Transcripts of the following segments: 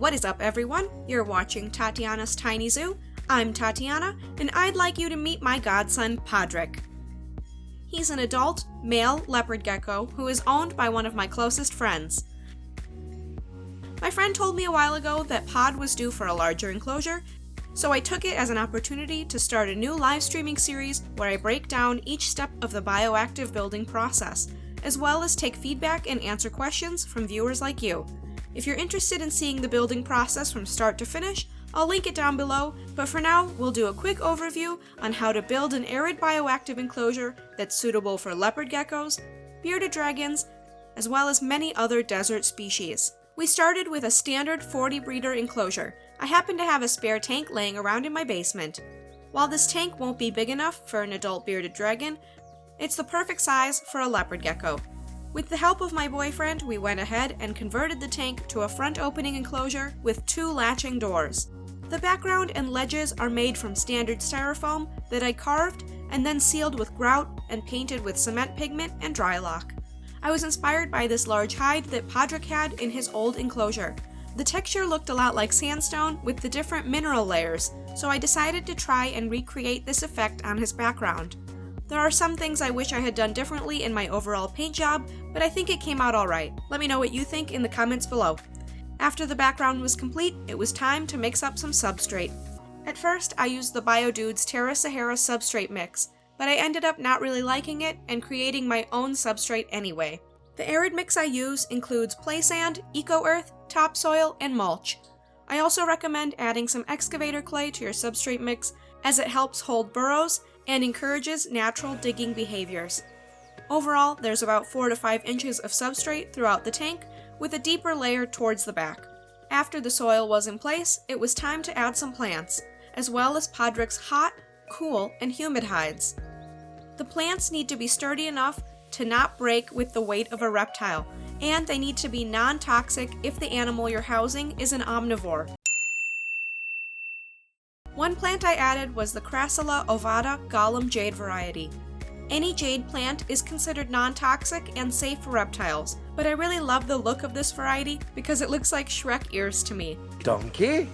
What is up, everyone? You're watching Tatiana's Tiny Zoo. I'm Tatiana, and I'd like you to meet my godson, Podrick. He's an adult, male leopard gecko who is owned by one of my closest friends. My friend told me a while ago that Pod was due for a larger enclosure, so I took it as an opportunity to start a new live streaming series where I break down each step of the bioactive building process, as well as take feedback and answer questions from viewers like you. If you're interested in seeing the building process from start to finish, I'll link it down below, but for now, we'll do a quick overview on how to build an arid bioactive enclosure that's suitable for leopard geckos, bearded dragons, as well as many other desert species. We started with a standard 40 breeder enclosure. I happen to have a spare tank laying around in my basement. While this tank won't be big enough for an adult bearded dragon, it's the perfect size for a leopard gecko. With the help of my boyfriend, we went ahead and converted the tank to a front opening enclosure with 2 latching doors. The background and ledges are made from standard styrofoam that I carved and then sealed with grout and painted with cement pigment and Drylok. I was inspired by this large hide that Podrick had in his old enclosure. The texture looked a lot like sandstone with the different mineral layers, so I decided to try and recreate this effect on his background. There are some things I wish I had done differently in my overall paint job, but I think it came out alright. Let me know what you think in the comments below. After the background was complete, it was time to mix up some substrate. At first, I used the BioDudes Terra Sahara substrate mix, but I ended up not really liking it and creating my own substrate anyway. The arid mix I use includes play sand, eco-earth, topsoil, and mulch. I also recommend adding some excavator clay to your substrate mix as it helps hold burrows and encourages natural digging behaviors. Overall, there's about 4 to 5 inches of substrate throughout the tank, with a deeper layer towards the back. After the soil was in place, it was time to add some plants, as well as Podrick's hot, cool, and humid hides. The plants need to be sturdy enough to not break with the weight of a reptile, and they need to be non-toxic if the animal you're housing is an omnivore. One plant I added was the Crassula ovata Golem jade variety. Any jade plant is considered non-toxic and safe for reptiles, but I really love the look of this variety because it looks like Shrek ears to me. Donkey?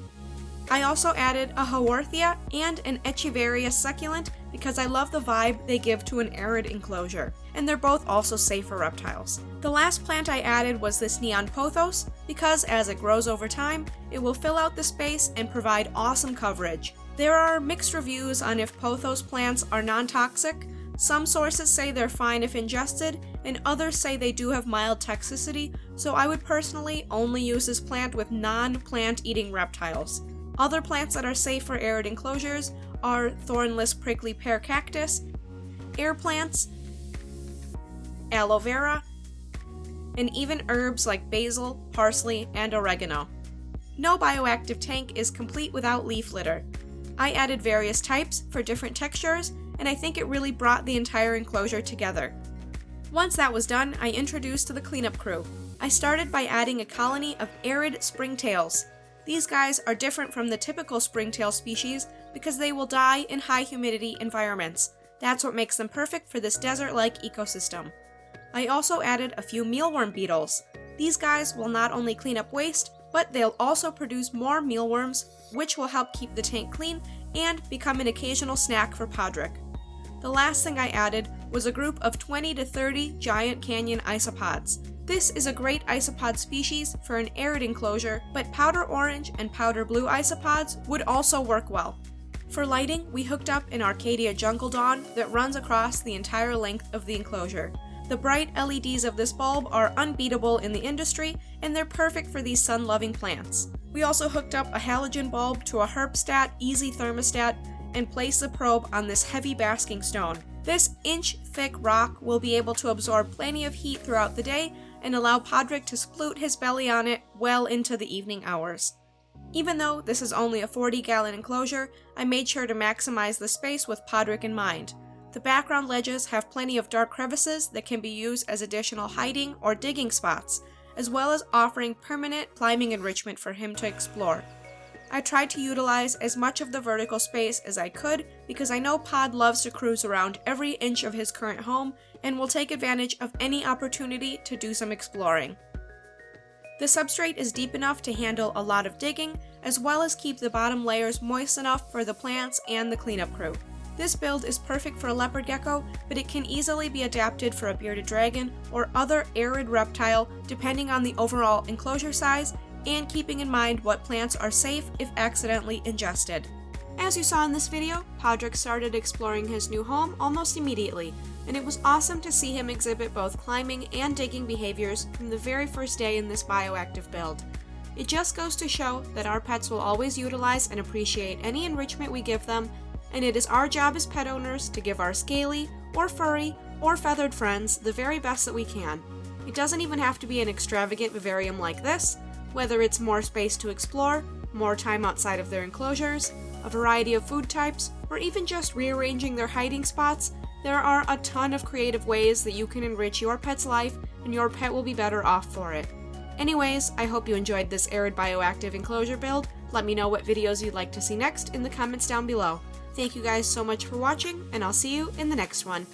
I also added a Haworthia and an Echeveria succulent because I love the vibe they give to an arid enclosure, and they're both also safe for reptiles. The last plant I added was this Neon Pothos because as it grows over time, it will fill out the space and provide awesome coverage. There are mixed reviews on if Pothos plants are non-toxic. Some sources say they're fine if ingested, and others say they do have mild toxicity, so I would personally only use this plant with non-plant eating reptiles. Other plants that are safe for arid enclosures are thornless prickly pear cactus, air plants, aloe vera, and even herbs like basil, parsley, and oregano. No bioactive tank is complete without leaf litter. I added various types for different textures, and I think it really brought the entire enclosure together. Once that was done, I introduced the cleanup crew. I started by adding a colony of arid springtails. These guys are different from the typical springtail species because they will die in high humidity environments. That's what makes them perfect for this desert-like ecosystem. I also added a few mealworm beetles. These guys will not only clean up waste, but they'll also produce more mealworms, which will help keep the tank clean and become an occasional snack for Podrick. The last thing I added was a group of 20 to 30 giant canyon isopods. This is a great isopod species for an arid enclosure, but powder orange and powder blue isopods would also work well. For lighting, we hooked up an Arcadia Jungle Dawn that runs across the entire length of the enclosure. The bright LEDs of this bulb are unbeatable in the industry, and they're perfect for these sun-loving plants. We also hooked up a halogen bulb to a Herpstat Easy thermostat and placed the probe on this heavy basking stone. This inch-thick rock will be able to absorb plenty of heat throughout the day and allow Podrick to sploot his belly on it well into the evening hours. Even though this is only a 40-gallon enclosure, I made sure to maximize the space with Podrick in mind. The background ledges have plenty of dark crevices that can be used as additional hiding or digging spots, as well as offering permanent climbing enrichment for him to explore. I tried to utilize as much of the vertical space as I could because I know Pod loves to cruise around every inch of his current home and will take advantage of any opportunity to do some exploring. The substrate is deep enough to handle a lot of digging, as well as keep the bottom layers moist enough for the plants and the cleanup crew. This build is perfect for a leopard gecko, but it can easily be adapted for a bearded dragon or other arid reptile depending on the overall enclosure size and keeping in mind what plants are safe if accidentally ingested. As you saw in this video, Podrick started exploring his new home almost immediately, and it was awesome to see him exhibit both climbing and digging behaviors from the very first day in this bioactive build. It just goes to show that our pets will always utilize and appreciate any enrichment we give them, and it is our job as pet owners to give our scaly, or furry, or feathered friends the very best that we can. It doesn't even have to be an extravagant vivarium like this, whether it's more space to explore, more time outside of their enclosures, a variety of food types, or even just rearranging their hiding spots. There are a ton of creative ways that you can enrich your pet's life, and your pet will be better off for it. Anyways, I hope you enjoyed this arid bioactive enclosure build. Let me know what videos you'd like to see next in the comments down below. Thank you guys so much for watching, and I'll see you in the next one.